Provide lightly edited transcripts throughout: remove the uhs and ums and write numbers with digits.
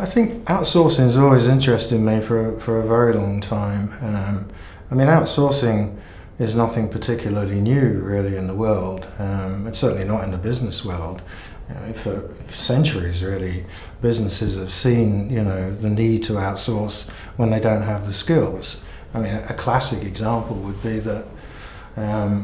I think outsourcing has always interested me for a very long time. I mean, outsourcing is nothing particularly new, really, in the world. It's certainly not in the business world. You know, for centuries, really, businesses have seen, the need to outsource when they don't have the skills. I mean, a classic example would be that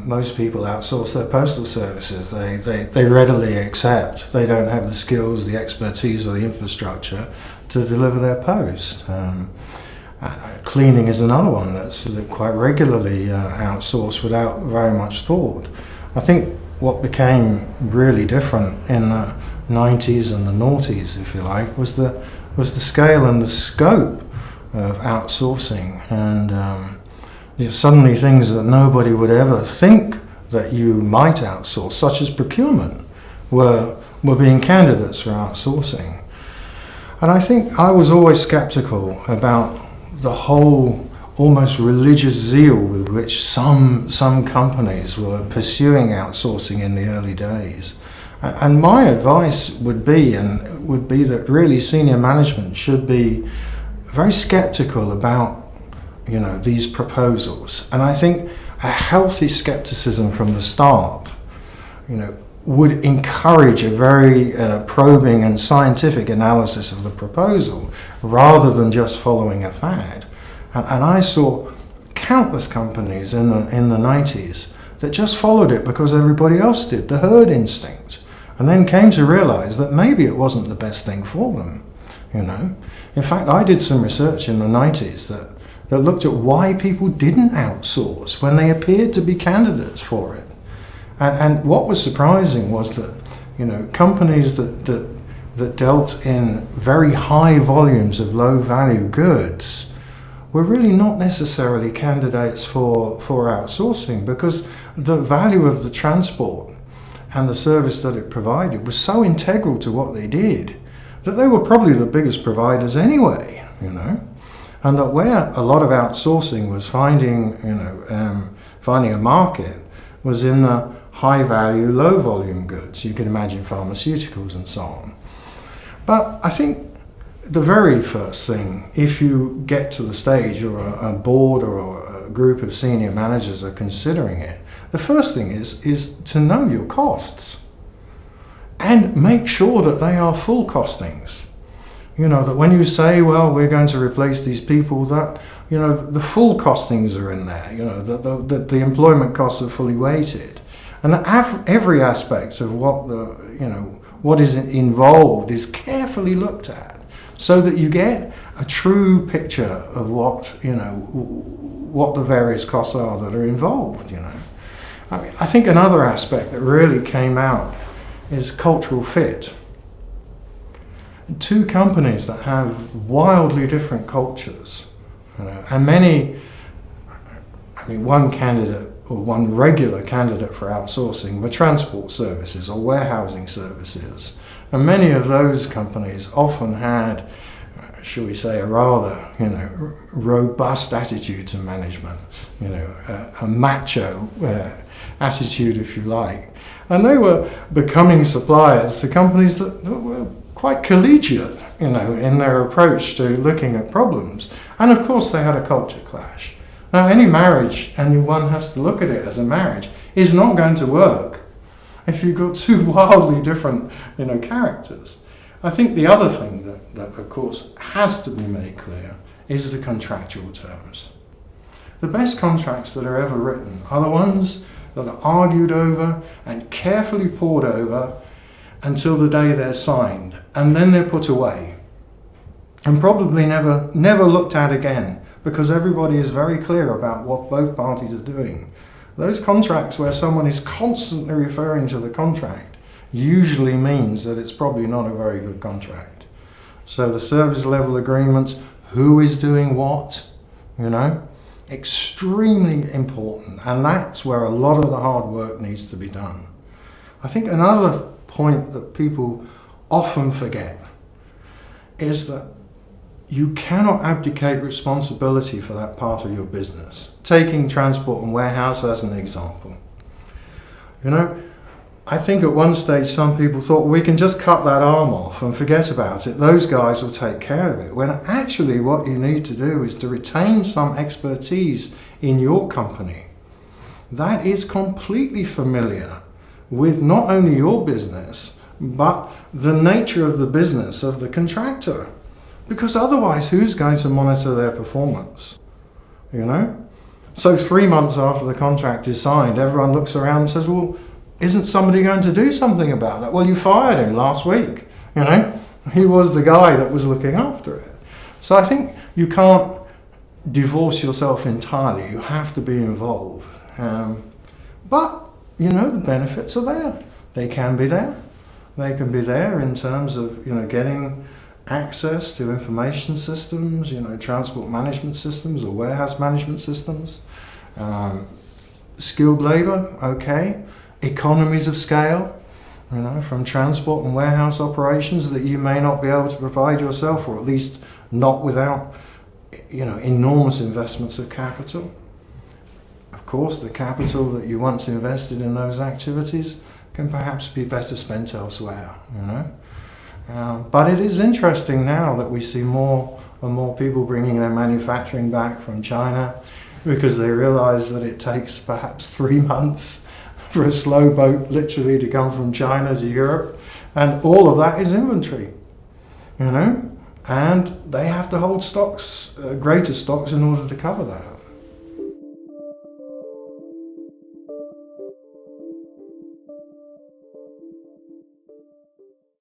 most people outsource their postal services. They readily accept they don't have the skills, the expertise, or the infrastructure to deliver their post. Cleaning is another one that's quite regularly outsourced without very much thought. I think what became really different in the 90s and the noughties, if you like, was the scale and the scope of outsourcing, and suddenly things that nobody would ever think that you might outsource, such as procurement, were being candidates for outsourcing. And I think I was always skeptical about the whole almost religious zeal with which some companies were pursuing outsourcing in the early days. And my advice would be that really senior management should be very skeptical about these proposals. And I think a healthy skepticism from the start would encourage a very probing and scientific analysis of the proposal rather than just following a fad. And I saw countless companies in the 90s that just followed it because everybody else did, the herd instinct, and then came to realize that maybe it wasn't the best thing for them. In fact, I did some research in the 90s that looked at why people didn't outsource when they appeared to be candidates for it. And what was surprising was that companies that dealt in very high volumes of low value goods were really not necessarily candidates for outsourcing, because the value of the transport and the service that it provided was so integral to what they did that they were probably the biggest providers anyway, and that where a lot of outsourcing was finding a market was in the high value, low volume goods. You can imagine pharmaceuticals and so on. But I think the very first thing, if you get to the stage or a board or a group of senior managers are considering it, the first thing is to know your costs and make sure that they are full costings. That when you say, well, we're going to replace these people, that the full costings are in there, that the employment costs are fully weighted, and that every aspect of what is involved is carefully looked at, so that you get a true picture of what the various costs are that are involved. I think another aspect that really came out is cultural fit. Two companies that have wildly different cultures, and one regular candidate for outsourcing were transport services or warehousing services. And many of those companies often had, shall we say, a rather, robust attitude to management, a macho attitude, if you like. And they were becoming suppliers to companies that were quite collegiate, in their approach to looking at problems. And of course they had a culture clash. Now, any marriage, and one has to look at it as a marriage, is not going to work if you've got two wildly different, characters. I think the other thing that of course has to be made clear is the contractual terms. The best contracts that are ever written are the ones that are argued over and carefully pored over until the day they're signed, and then they're put away and probably never looked at again, because everybody is very clear about what both parties are doing. Those contracts where someone is constantly referring to the contract usually means that it's probably not a very good contract. So the service level agreements, who is doing what, extremely important, and that's where a lot of the hard work needs to be done. I think another point that people often forget is that you cannot abdicate responsibility for that part of your business. Taking transport and warehouse as an example. I think at one stage some people thought we can just cut that arm off and forget about it. Those guys will take care of it. When actually what you need to do is to retain some expertise in your company that is completely familiar with not only your business, but the nature of the business of the contractor. Because otherwise, who's going to monitor their performance? You know? So 3 months after the contract is signed, everyone looks around and says, well, isn't somebody going to do something about that? Well, you fired him last week, you know? He was the guy that was looking after it. So I think you can't divorce yourself entirely. You have to be involved. But, you know, the benefits are there. They can be there. They can be there in terms of, you know, getting access to information systems, you know, transport management systems or warehouse management systems. Skilled labor, okay. Economies of scale, you know, from transport and warehouse operations that you may not be able to provide yourself, or at least not without, you know, enormous investments of capital. Of course, the capital that you once invested in those activities can perhaps be better spent elsewhere, you know. But it is interesting now that we see more and more people bringing their manufacturing back from China because they realize that it takes perhaps 3 months for a slow boat literally to come from China to Europe, and all of that is inventory, you know, and they have to hold stocks, greater stocks in order to cover that.